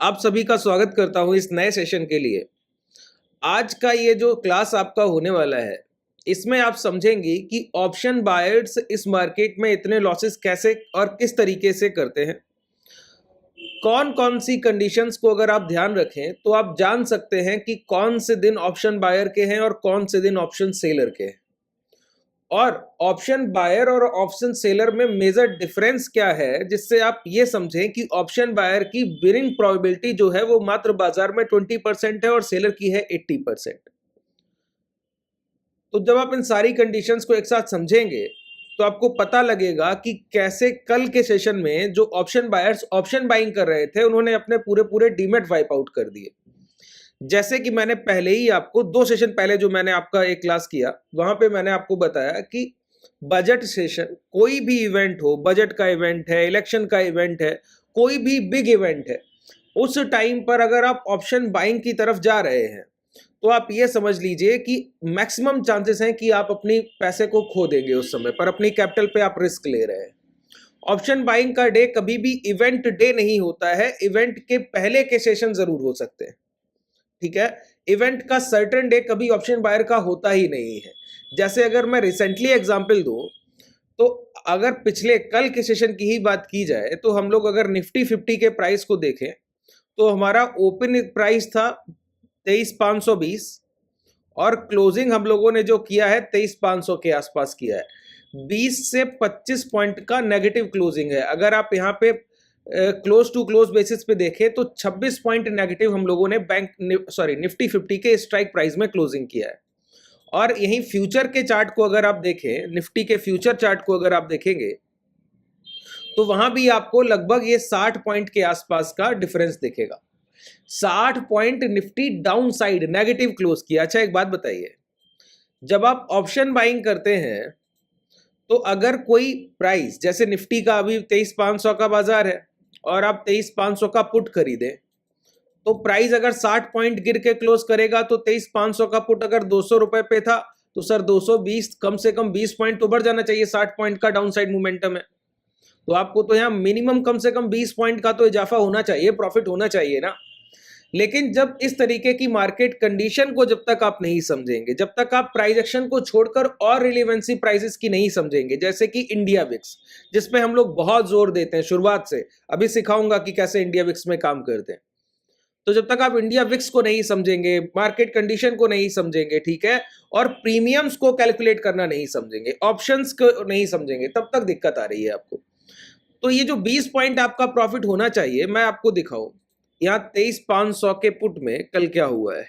आप सभी का स्वागत करता हूं इस नए सेशन के लिए। आज का ये जो क्लास आपका होने वाला है, इसमें आप समझेंगे कि ऑप्शन बायर्स इस मार्केट में इतने लॉसेस कैसे और किस तरीके से करते हैं। कौन कौन सी कंडीशंस को अगर आप ध्यान रखें तो आप जान सकते हैं कि कौन से दिन ऑप्शन बायर के हैं और कौन से दिन ऑप्शन सेलर के हैं। और ऑप्शन बायर और ऑप्शन सेलर में मेजर डिफरेंस क्या है, जिससे आप ये समझें कि ऑप्शन बायर की विनिंग प्रोबेबिलिटी जो है वो मात्र बाजार में 20% है और सेलर की है 80%। तो जब आप इन सारी कंडीशंस को एक साथ समझेंगे तो आपको पता लगेगा कि कैसे कल के सेशन में जो ऑप्शन बायर्स ऑप्शन बाइंग कर रहे थे उन्होंने अपने पूरे पूरे डीमेट वाइप आउट कर दिए। जैसे कि मैंने पहले ही आपको 2 सेशन पहले जो मैंने आपका एक क्लास किया वहां पे मैंने आपको बताया कि बजट सेशन कोई भी इवेंट हो, बजट का इवेंट है, इलेक्शन का इवेंट है, कोई भी बिग इवेंट है, उस टाइम पर अगर आप ऑप्शन बाइंग की तरफ जा रहे हैं तो आप ये समझ लीजिए कि मैक्सिमम चांसेस हैं कि आप अपनी पैसे को खो देंगे उस समय पर, अपनी कैपिटल पे आप रिस्क ले रहे हैं। ऑप्शन बाइंग का डे कभी भी इवेंट डे नहीं होता है, इवेंट के पहले के सेशन जरूर हो सकते हैं, ठीक है। इवेंट का सर्टेन डे कभी ऑप्शन बायर का होता ही नहीं है। जैसे अगर मैं रिसेंटली एग्जांपल दूं तो अगर पिछले कल के सेशन की ही बात की जाए तो हम लोग अगर निफ्टी 50 के प्राइस को देखें तो हमारा ओपन प्राइस था 23,520 और क्लोजिंग हम लोगों ने जो किया है 23,500 के आसपास किया है। 20 से 25 पॉइंट का नेगेटिव क्लोजिंग है। अगर आप यहाँ पे क्लोज टू क्लोज बेसिस पे देखें तो 26 पॉइंट नेगेटिव हम लोगों ने निफ्टी 50 के स्ट्राइक प्राइस में क्लोजिंग किया है। और यही फ्यूचर के चार्ट को अगर आप देखें, निफ्टी के फ्यूचर चार्ट को अगर आप देखेंगे तो वहां भी आपको लगभग ये 60 पॉइंट के आसपास का डिफरेंस दिखेगा। 60 point Nifty down side negative close किया। अच्छा एक बात बताइए, जब आप ऑप्शन बाइंग करते हैं तो अगर कोई प्राइस जैसे निफ्टी का अभी 23,500 का बाजार है और आप 23,500 का पुट खरीदें तो प्राइस अगर 60 पॉइंट गिर के क्लोज करेगा तो 23,500 का पुट अगर 200 रुपए पे था तो सर 220 कम से कम 20 पॉइंट तो बढ़ जाना चाहिए। 60 पॉइंट का डाउन साइड मोमेंटम है तो आपको तो यहाँ मिनिमम कम से कम 20 पॉइंट का तो इजाफा होना चाहिए, प्रॉफिट होना चाहिए ना। लेकिन जब इस तरीके की मार्केट कंडीशन को जब तक आप नहीं समझेंगे, जब तक आप प्राइस एक्शन को छोड़कर और रिलेवेंसी प्राइसेस की नहीं समझेंगे, जैसे कि इंडिया विक्स जिसपे हम लोग बहुत जोर देते हैं शुरुआत से, अभी सिखाऊंगा कि कैसे इंडिया विक्स में काम करते हैं। तो जब तक आप इंडिया विक्स को नहीं समझेंगे, मार्केट कंडीशन को नहीं समझेंगे, ठीक है, और प्रीमियम्स को कैलकुलेट करना नहीं समझेंगे, ऑप्शंस को नहीं समझेंगे, तब तक दिक्कत आ रही है आपको। तो ये जो 20 पॉइंट आपका प्रॉफिट होना चाहिए, मैं आपको दिखाऊं यहां 23,500 के पुट में कल क्या हुआ है।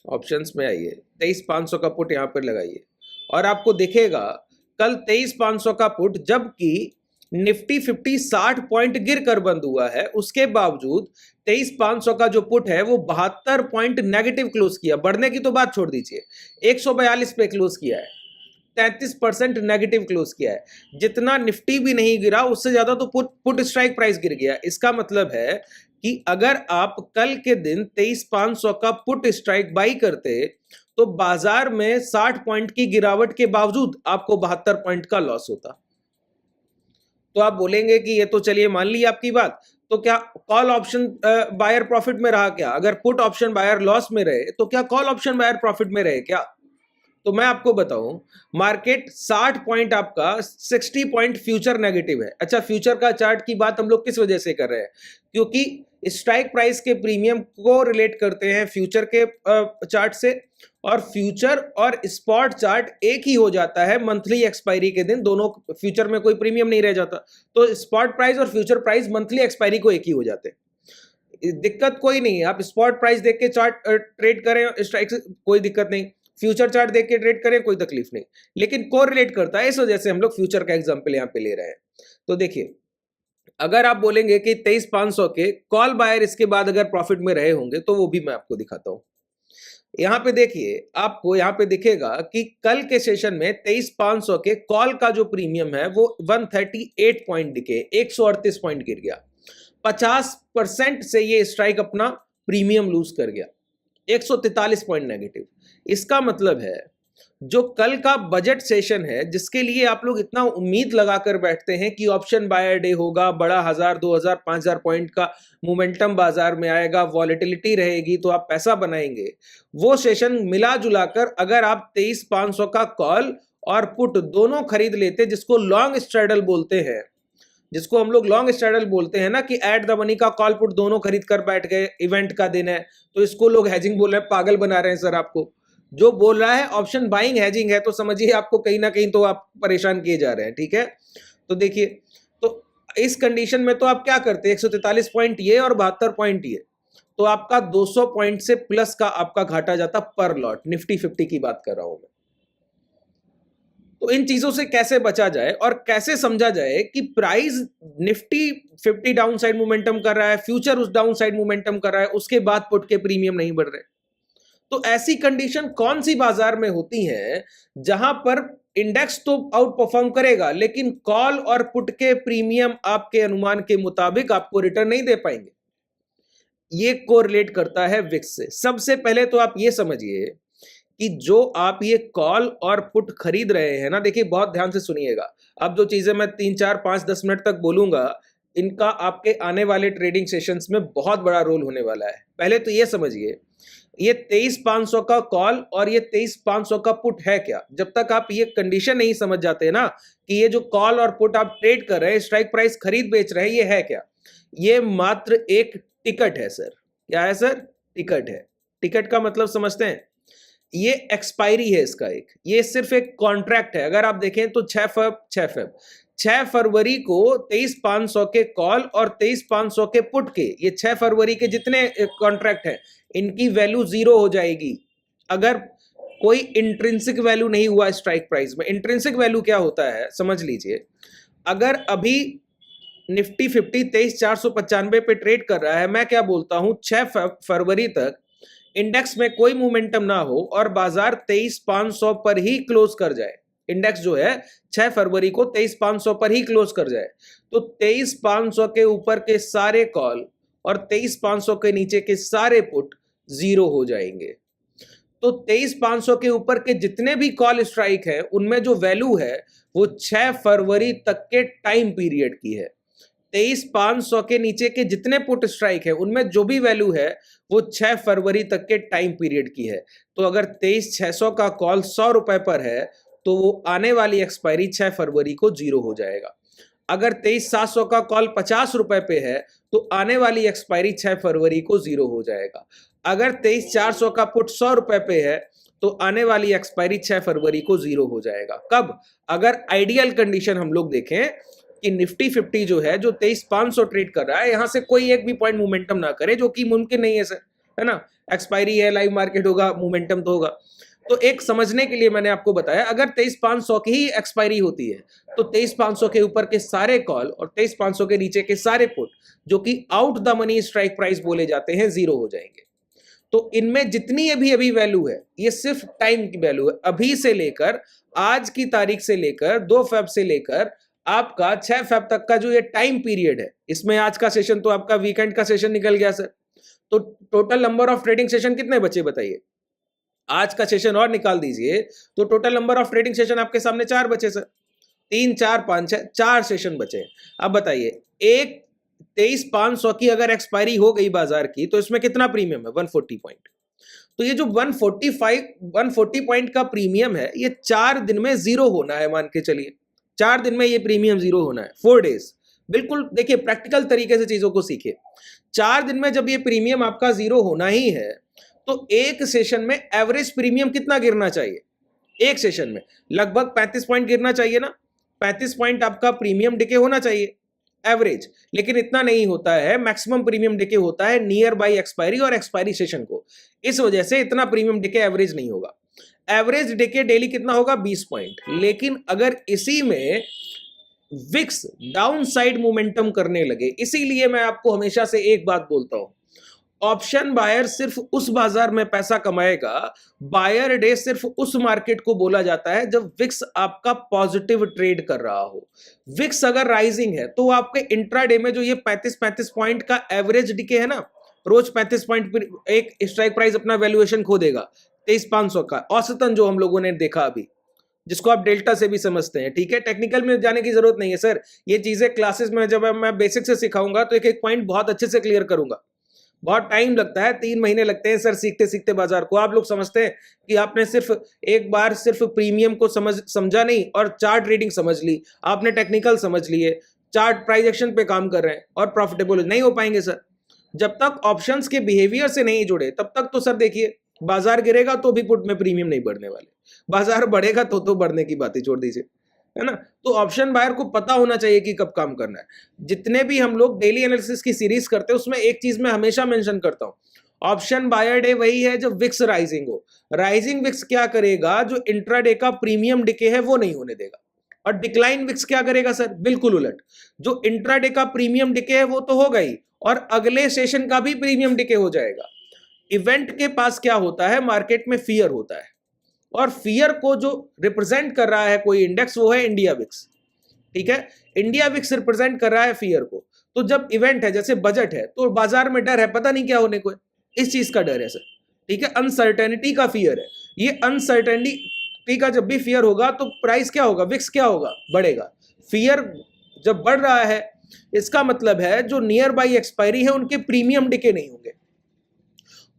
ऑप्शंस में आइए, 23,500 का पुट यहां पर लगाइए और आपको दिखेगा कल 23,500 का पुट, जबकि निफ्टी 50 60 पॉइंट गिर कर बंद हुआ है, उसके बावजूद 23,500 का जो पुट है वो 72 पॉइंट नेगेटिव क्लोज किया। बढ़ने की तो बात छोड़ दीजिए, 142 पे क्लोज किया है, 33% नेगेटिव क्लोज किया है। जितना निफ्टी भी नहीं गिरा उससे ज्यादा तो पुट स्ट्राइक प्राइस गिर गया। इसका मतलब है कि अगर आप कल के दिन 23,500 का पुट स्ट्राइक बाई करते तो बाजार में 60 पॉइंट की गिरावट के बावजूद आपको 72 पॉइंट का लॉस होता। तो आप बोलेंगे कि ये तो चलिए मान ली आपकी बात, तो क्या कॉल ऑप्शन बायर प्रॉफिट में रहा क्या? अगर पुट ऑप्शन बायर लॉस में रहे तो क्या कॉल ऑप्शन बायर प्रॉफिट में रहे क्या? तो मैं आपको बताऊं, मार्केट 60 पॉइंट आपका 60 पॉइंट फ्यूचर नेगेटिव है। अच्छा, फ्यूचर का चार्ट की बात हम लोग किस वजह से कर रहे हैं? क्योंकि स्ट्राइक प्राइस के प्रीमियम को रिलेट करते हैं फ्यूचर के चार्ट से, और फ्यूचर और स्पॉट चार्ट एक ही हो जाता है मंथली एक्सपायरी के दिन। दोनों फ्यूचर में कोई प्रीमियम नहीं रह जाता, तो स्पॉट प्राइस और फ्यूचर प्राइस मंथली एक्सपायरी को एक ही हो जाते हैं। दिक्कत कोई नहीं है, आप स्पॉट प्राइस देख के चार्ट ट्रेड करें, स्ट्राइक कोई दिक्कत नहीं, फ्यूचर चार्ट देख के ट्रेड करें कोई तकलीफ नहीं, लेकिन कोरिलेट करता है, इस वजह से हम लोग फ्यूचर का एग्जांपल यहां पे ले रहे हैं। तो देखिए, अगर आप बोलेंगे कि 23,500 के कॉल बायर इसके बाद अगर प्रॉफिट में रहे होंगे तो वो भी मैं आपको दिखाता हूं। यहां पे देखिए, आपको यहां पे दिखेगा कि कल के सेशन में 23,500 के कॉल का जो प्रीमियम है वो 138 पॉइंट दिखे, 138 पॉइंट गिर गया। 50% से ये स्ट्राइक अपना प्रीमियम लूज कर गया, 143 पॉइंट नेगेटिव। इसका मतलब है जो कल का बजट सेशन है, जिसके लिए आप लोग इतना उम्मीद लगाकर बैठते हैं कि ऑप्शन बायर डे होगा, बड़ा 1000 2000 5000 पॉइंट का मोमेंटम बाजार में आएगा, वॉलेटिलिटी रहेगी तो आप पैसा बनाएंगे, वो सेशन मिला जुलाकर अगर आप 23500 का कॉल और पुट दोनों खरीद लेते, जिसको लॉन्ग स्ट्रैडल बोलते हैं, जिसको हम लोग लॉन्ग स्ट्रैडल बोलते हैं ना, कि एट द मनी का कॉल पुट दोनों खरीद कर बैठ गए, इवेंट का दिन है तो इसको लोग हेजिंग बोल रहे हैं, पागल बना रहे हैं सर आपको। जो बोल रहा है ऑप्शन बाइंग हेजिंग है, तो समझिए आपको कहीं ना कहीं तो आप परेशान किए जा रहे हैं, ठीक है। तो देखिए, तो इस कंडीशन में तो आप क्या करते हैं, 143 पॉइंट ये और 72 पॉइंट ये, तो आपका 200 पॉइंट से प्लस का आपका घाटा जाता पर लॉट। निफ्टी 50 की बात कर रहा हूं मैं। तो इन चीजों से कैसे बचा जाए और कैसे समझा जाए कि price Nifty 50 down side momentum कर रहा है, फ्यूचर उस डाउन साइड मोमेंटम कर रहा है, उसके बाद पुट के प्रीमियम नहीं बढ़ रहे। तो ऐसी कंडीशन कौन सी बाजार में होती है जहां पर इंडेक्स तो आउट परफॉर्म करेगा, लेकिन कॉल और पुट के प्रीमियम आपके अनुमान के मुताबिक आपको रिटर्न नहीं दे पाएंगे। ये कोरिलेट करता है विक्स से। सबसे पहले तो आप ये समझिए कि जो आप ये कॉल और पुट खरीद रहे हैं ना, देखिए बहुत ध्यान से सुनिएगा। अब जो चीजें मैं 3 4 5 10 मिनट तक बोलूंगा, इनका आपके आने वाले ट्रेडिंग सेशंस में बहुत बड़ा रोल होने वाला है। पहले तो ये समझिए, ये 23500 का कॉल और ये 23500 का पुट है क्या। जब तक आप ये कंडीशन नहीं समझ जाते ना कि ये जो कॉल और पुट आप ट्रेड कर रहे हैं, स्ट्राइक प्राइस खरीद बेच रहे हैं, ये है क्या, ये मात्र एक टिकट है सर। क्या है सर? टिकट है। टिकट का मतलब समझते हैं, ये एक्सपायरी है इसका एक, ये सिर्फ एक कॉन्ट्रैक्ट है। अगर आप देखें तो 6 फरवरी को 23500 के कॉल और 23500 के पुट के, ये 6 फरवरी के जितने कॉन्ट्रैक्ट हैं, इनकी वैल्यू 0 हो जाएगी अगर कोई इंट्रिंसिक वैल्यू नहीं हुआ स्ट्राइक प्राइस में। इंट्रिंसिक वैल्यू क्या होता है समझ लीजिए, अगर अभी निफ्टी 50 23495 पे ट्रेड कर रहा है, मैं क्या बोलता हूं, 6 फरवरी तक इंडेक्स में कोई मोमेंटम ना हो और बाजार 23500 पर ही क्लोज कर जाए, इंडेक्स जो है 6 फरवरी को 23500 पर ही क्लोज कर जाए, तो 23500 के ऊपर के सारे कॉल और 23500 के नीचे के सारे पुट 0 हो जाएंगे। तो 23500 के ऊपर के जितने भी कॉल स्ट्राइक है, उनमें जो वैल्यू है वो 6 फरवरी तक के टाइम पीरियड की है। 23500 के नीचे के जितने पुट स्ट्राइक है, उनमें जो भी वैल्यू है वो 6 फरवरी तक के टाइम पीरियड की है। तो अगर 23600 का कॉल 100 रुपए पर है, तो वो आने वाली एक्सपायरी 6 फरवरी को 0 हो जाएगा। अगर 23700 का कॉल 50 रुपए पे है, तो आने वाली एक्सपायरी 6 फरवरी को 0 हो जाएगा। अगर 23400 का पुट 100 रुपए पे है, तो आने वाली एक्सपायरी 6 फरवरी को 0 हो जाएगा। कब? अगर आइडियल कंडीशन हम लोग देखें कि निफ्टी 50 जो है, जो 23500 ट्रेड कर रहा है, यहां से कोई एक भी पॉइंट मोमेंटम ना करे, जो कि मुमकिन नहीं है सर, है ना। एक्सपायरी है, लाइव मार्केट होगा, मोमेंटम तो होगा। तो एक समझने के लिए मैंने आपको बताया, अगर 23500 की ही एक्सपायरी होती है, तो 23500 के ऊपर के सारे कॉल और 23500 के नीचे के सारे पुट, जो कि out the money strike price बोले जाते हैं, 0 हो जाएंगे। तो इनमें जितनी अभी वैल्यू है, ये सिर्फ टाइम की वैल्यू है। अभी से लेकर, आज की तारीख से लेकर 2 फेब से लेकर आपका 6 फेब तक का जो ये टाइम पीरियड है, इसमें आज का सेशन तो आपका वीकेंड का सेशन निकल गया सर। तो total number of trading session कितने बचे बताइए? आज का सेशन और निकाल दीजिए, तो total number of trading session आपके सामने 4 बचे सर। 3 4 5 6 4 सेशन बचे। अब बताइए, एक 23500 की अगर एक्सपायरी हो गई बाजार की, तो इसमें कितना प्रीमियम है? 140 पॉइंट। तो ये जो 140 पॉइंट का प्रीमियम है, ये 4 दिन में 0 होना है, मान के चलिए 4 दिन में ये प्रीमियम 0 होना है, 4 डेज। बिल्कुल देखिए, प्रैक्टिकल तरीके से चीजों को सीखिए। 4 दिन में जब ये प्रीमियम आपका 0 होना ही है, तो एक सेशन में एवरेज प्रीमियम कितना गिरना चाहिए? एक सेशन में लगभग 35 पॉइंट गिरना चाहिए ना। 35 पॉइंट आपका प्रीमियम डिके होना चाहिए एवरेज, लेकिन इतना नहीं होता है। मैक्सिमम प्रीमियम डिके होता है नियर बाई एक्सपायरी और एक्सपायरी सेशन को, इस वजह से इतना प्रीमियम डिके एवरेज नहीं होगा। एवरेज डिके डेली कितना होगा? 20 पॉइंट। लेकिन अगर इसी में विक्स डाउन साइड मोमेंटम करने लगे, इसीलिए मैं आपको हमेशा से एक बात बोलता हूं, ऑप्शन बायर सिर्फ उस बाजार में पैसा कमाएगा, बायर डे सिर्फ उस मार्केट को बोला जाता है जब विक्स आपका पॉजिटिव ट्रेड कर रहा हो। विक्स अगर राइजिंग है, तो आपके इंट्राडे में जो ये 35 पॉइंट का एवरेज डिके है ना, रोज 35 पॉइंट एक स्ट्राइक प्राइस अपना वैल्यूएशन खो देगा, 23,500 का औसतन जो हम लोगों ने देखा अभी, जिसको आप डेल्टा से भी समझते हैं, ठीक है। टेक्निकल में जाने की जरूरत नहीं है सर, ये चीजें क्लासेस में जब मैं बेसिक से सिखाऊंगा तो एक एक पॉइंट बहुत अच्छे से क्लियर करूंगा। बहुत टाइम लगता है, 3 महीने लगते हैं सर सीखते सीखते बाजार को। आप लोग समझते हैं कि आपने सिर्फ एक बार सिर्फ प्रीमियम को समझा नहीं और चार्ट रीडिंग समझ ली, आपने टेक्निकल समझ लिए, चार्ट प्राइस एक्शन पे काम कर रहे हैं और प्रॉफिटेबल नहीं हो पाएंगे सर। जब तक ऑप्शंस के बिहेवियर से नहीं जुड़े तब तक तो सर देखिए, बाजार गिरेगा तो भी पुट में प्रीमियम नहीं बढ़ने वाले, बाजार बढ़ेगा तो बढ़ने की बातें छोड़ दीजिए, है ना। तो ऑप्शन बायर को पता होना चाहिए कि कब काम करना है। जितने भी हम लोग डेली एनालिसिस की सीरीज करते हैं उसमें एक चीज मैं हमेशा मेंशन करता हूं, ऑप्शन बायर डे वही है जब विक्स राइजिंग हो। राइजिंग विक्स क्या करेगा, जो इंट्राडे का प्रीमियम डिके है वो नहीं होने देगा, और डिक्लाइन विक्स क्या करेगा सर, बिल्कुल उलट। जो इंट्राडे का प्रीमियम डिके है वो तो होगा ही, और अगले सेशन का भी प्रीमियम डिके हो जाएगा। इवेंट के पास क्या होता है, मार्केट में फियर होता है, और फियर को जो रिप्रेजेंट कर रहा है कोई इंडेक्स वो है इंडिया विक्स, ठीक है। इंडिया विक्स रिप्रेजेंट कर रहा है फियर को। तो जब इवेंट है जैसे बजट है तो बाजार में डर है, पता नहीं क्या होने को है, इस चीज का डर है सर, ठीक है। अनसर्टेनिटी का फियर है, ये अनसर्टेनिटी का जब भी फियर होगा तो प्राइस क्या होगा, विक्स क्या होगा, बढ़ेगा। फियर जब बढ़ रहा है इसका मतलब है जो नियर बाई एक्सपायरी है उनके प्रीमियम डिके नहीं होंगे,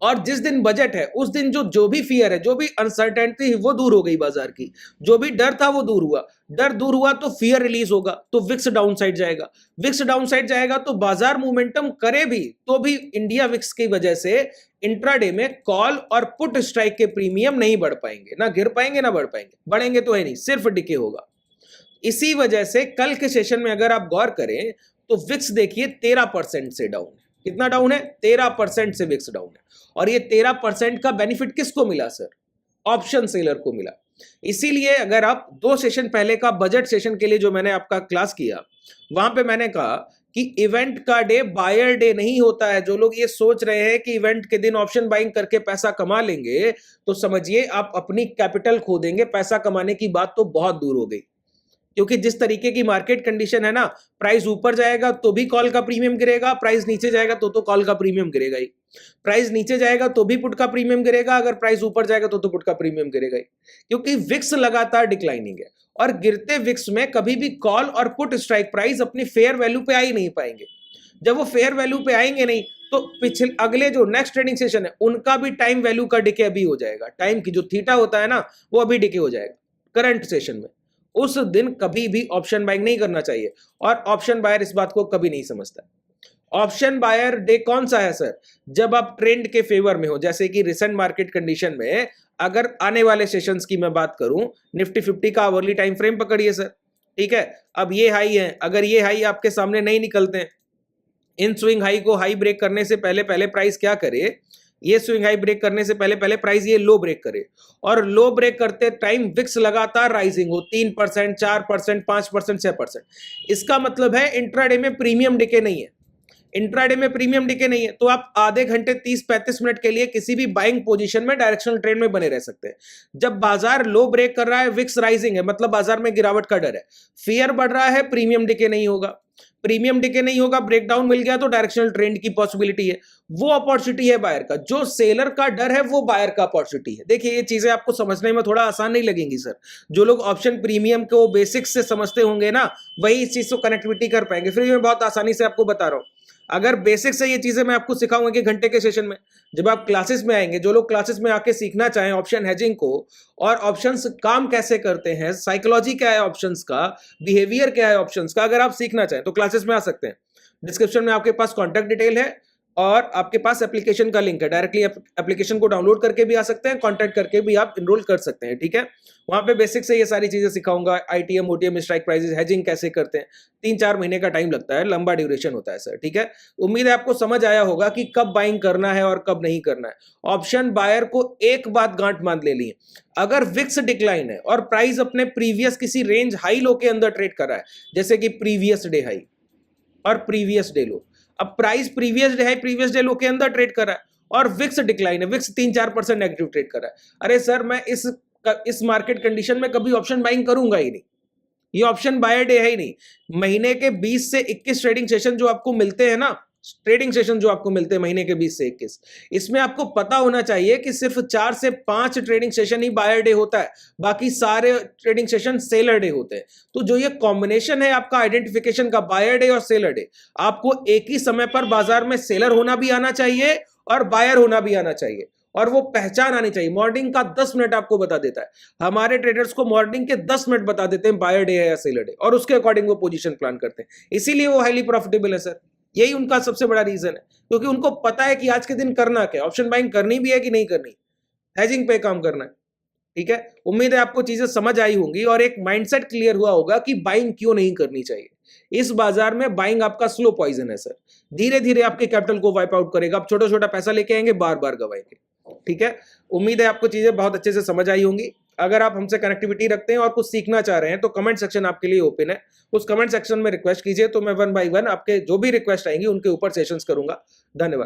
और जिस दिन बजट है उस दिन जो भी फियर है, जो भी अनसर्टेनिटी वो दूर हो गई बाजार की, जो भी डर था वो दूर हुआ, डर दूर हुआ तो फियर रिलीज होगा, तो विक्स डाउन साइड जाएगा, विक्स डाउन साइड जाएगा तो बाजार मोमेंटम करे भी तो भी इंडिया विक्स की वजह से इंट्राडे में कॉल और पुट स्ट्राइक के प्रीमियम नहीं बढ़ पाएंगे, ना गिर पाएंगे ना बढ़ पाएंगे, बढ़ेंगे तो है नहीं, सिर्फ डिके होगा। इसी वजह से कल के सेशन में अगर आप गौर करें तो विक्स देखिए 13% से डाउन है। कितना डाउन है, 13% से विक्स डाउन है, और ये 13% का बेनिफिट किसको मिला सर, ऑप्शन सेलर को मिला। इसीलिए अगर आप 2 सेशन पहले का बजट सेशन के लिए जो मैंने आपका क्लास किया वहां पे मैंने कहा कि इवेंट का डे बायर डे नहीं होता है। जो लोग ये सोच रहे हैं कि इवेंट के दिन ऑप्शन बाइंग करके पैसा कमा लेंगे तो समझिए आप अपनी कैपिटल खो देंगे, पैसा कमाने की बात तो बहुत दूर हो गई। क्योंकि जिस तरीके की मार्केट कंडीशन है ना, प्राइस ऊपर जाएगा तो भी कॉल का प्रीमियम गिरेगा, प्राइस नीचे जाएगा तो कॉल का प्रीमियम गिरेगा ही, प्राइस नीचे जाएगा तो भी पुट का प्रीमियम गिरेगा, अगर प्राइस ऊपर जाएगा तो पुट का प्रीमियम गिरेगा ही, क्योंकि विक्स लगातार डिक्लाइनिंग है, और गिरते विक्स में कभी भी कॉल और पुट स्ट्राइक प्राइस अपनी फेयर वैल्यू पे आ ही नहीं पाएंगे। जब वो फेयर वैल्यू पे आएंगे नहीं तो पिछले अगले जो नेक्स्ट ट्रेडिंग सेशन है उनका भी टाइम वैल्यू का डिके अभी हो जाएगा, टाइम की जो थीटा होता है ना वो अभी डिके हो जाएगा करंट सेशन में। उस दिन कभी भी ऑप्शन बाइंग नहीं करना चाहिए, और ऑप्शन बायर इस बात को कभी नहीं समझता। ऑप्शन बायर डे कौन सा है सर, जब आप ट्रेंड के फेवर में हो, जैसे कि रिसेंट मार्केट कंडीशन में अगर आने वाले सेशंस की मैं बात करूं, निफ्टी 50 का आवरली टाइम फ्रेम पकड़िए सर, ठीक है। अब ये हाई है, अगर ये हाई आपके सामने नहीं निकलते हैं, इन स्विंग हाई को हाई ब्रेक करने से पहले पहले प्राइस क्या करे, ये स्विंग हाई ब्रेक करने से पहले पहले प्राइस ये लो ब्रेक करे, और लो ब्रेक करते टाइम विक्स लगातार राइजिंग हो 3%, 4%, 5%, 6%, इसका मतलब है इंट्राडे में प्रीमियम डिके नहीं है, इंट्राडे में प्रीमियम डिके नहीं है, तो आप आधे घंटे 30-35 मिनट के लिए किसी भी बाइंग पोजीशन में डायरेक्शनल ट्रेड में बने रह सकते हैं। जब बाजार लो ब्रेक कर रहा है, विक्स राइजिंग है, मतलब बाजार में गिरावट का डर है, फियर बढ़ रहा है, प्रीमियम डिके नहीं होगा, प्रीमियम डिके नहीं होगा, ब्रेकडाउन मिल गया तो डायरेक्शनल ट्रेंड की पॉसिबिलिटी है, वो अपॉर्चुनिटी है बायर का। जो सेलर का डर है वो बायर का अपॉर्चुनिटी है। देखिए ये चीजें आपको समझने में थोड़ा आसान नहीं लगेंगी सर, जो लोग ऑप्शन प्रीमियम को बेसिक्स से समझते होंगे ना वही इस चीज को कनेक्टिविटी कर पाएंगे। फिर मैं बहुत आसानी से आपको बता रहा हूं, अगर बेसिक से ये चीजें मैं आपको सिखाऊंगा कि घंटे के सेशन में, जब आप क्लासेस में आएंगे, जो लोग क्लासेस में आके सीखना चाहें ऑप्शन हेजिंग को, और ऑप्शंस काम कैसे करते हैं, साइकोलॉजी क्या है ऑप्शंस का, बिहेवियर क्या है ऑप्शंस का, अगर आप सीखना चाहें तो क्लासेस में आ सकते हैं। डिस्क्रिप्शन में आपके पास कॉन्टैक्ट डिटेल है और आपके पास एप्लीकेशन का लिंक है, डायरेक्टली एप्लीकेशन को डाउनलोड करके भी आ सकते हैं, कॉन्टैक्ट करके भी आप इनरोल कर सकते हैं, ठीक है। वहां पे बेसिक से ये सारी चीजें सिखाऊंगा, ITM, OTM, strike prices, hedging कैसे करते हैं, 3-4 महीने का टाइम लगता है, लंबा ड्यूरेशन होता है सर, ठीक है। उम्मीद है आपको समझ आया होगा कि कब बाइंग करना है और कब नहीं करना है। ऑप्शन बायर को एक बात गांठ बांध ले ली, अगर विक्स डिक्लाइन है और प्राइस अपने प्रीवियस किसी रेंज हाई लो के अंदर ट्रेड कर रहा है, जैसे कि प्रीवियस डे हाई और प्रीवियस डे लो, अब price previous day high previous day लो के अंदर ट्रेड कर रहा है और विक्स डिक्लाइन है, विक्स 3-4% नेगेटिव ट्रेड कर रहा है, अरे सर मैं इस मार्केट कंडीशन में कभी ऑप्शन बाइंग करूंगा ही नहीं, ये ऑप्शन बायर डे है ही नहीं। महीने के 20 से 21 ट्रेडिंग सेशन जो आपको मिलते हैं ना ट्रेडिंग सेशन जो आपको मिलते हैं महीने के 20 से 21, इसमें आपको पता होना चाहिए कि सिर्फ 4 से 5 ट्रेडिंग सेशन ही बायर डे होता है, बाकी सारे ट्रेडिंग सेशन सेलर डे होते हैं। तो जो ये कॉम्बिनेशन है आपका आइडेंटिफिकेशन का, बायर डे और सेलर डे, आपको एक ही समय पर बाजार में सेलर होना भी आना चाहिए और बायर होना भी आना चाहिए, और वो पहचान आनी चाहिए। मॉर्निंग का 10 मिनट आपको बता देता है, हमारे ट्रेडर्स को मॉर्निंग के 10 मिनट बता देते हैं बायर डे है या सेलर डे, और उसके अकॉर्डिंग वो पोजीशन प्लान करते हैं, इसीलिए वो हाईली प्रॉफिटेबल है सर। यही उनका सबसे बड़ा रीजन है, क्योंकि उनको पता है कि आज के दिन करना क्या, ऑप्शन बाइंग करनी भी है कि नहीं करनी, हेजिंग पे काम करना है। ठीक है, उम्मीद है आपको चीजें समझ आई होंगी और एक माइंडसेट क्लियर हुआ होगा कि बाइंग क्यों नहीं करनी चाहिए। इस बाजार में बाइंग आपका स्लो पॉइजन है सर, धीरे धीरे आपके कैपिटल को वाइप आउट करेगा। आप छोटा छोटा पैसा लेके आएंगे, बार बार गवाएंगे। ठीक है, उम्मीद है आपको चीजें बहुत अच्छे से समझ आई होंगी। अगर आप हमसे कनेक्टिविटी रखते हैं और कुछ सीखना चाह रहे हैं तो कमेंट सेक्शन आपके लिए ओपन है, उस कमेंट सेक्शन में रिक्वेस्ट कीजिए, तो मैं 1 बाय 1 आपके जो भी रिक्वेस्ट आएंगी उनके ऊपर सेशंस करूंगा। धन्यवाद।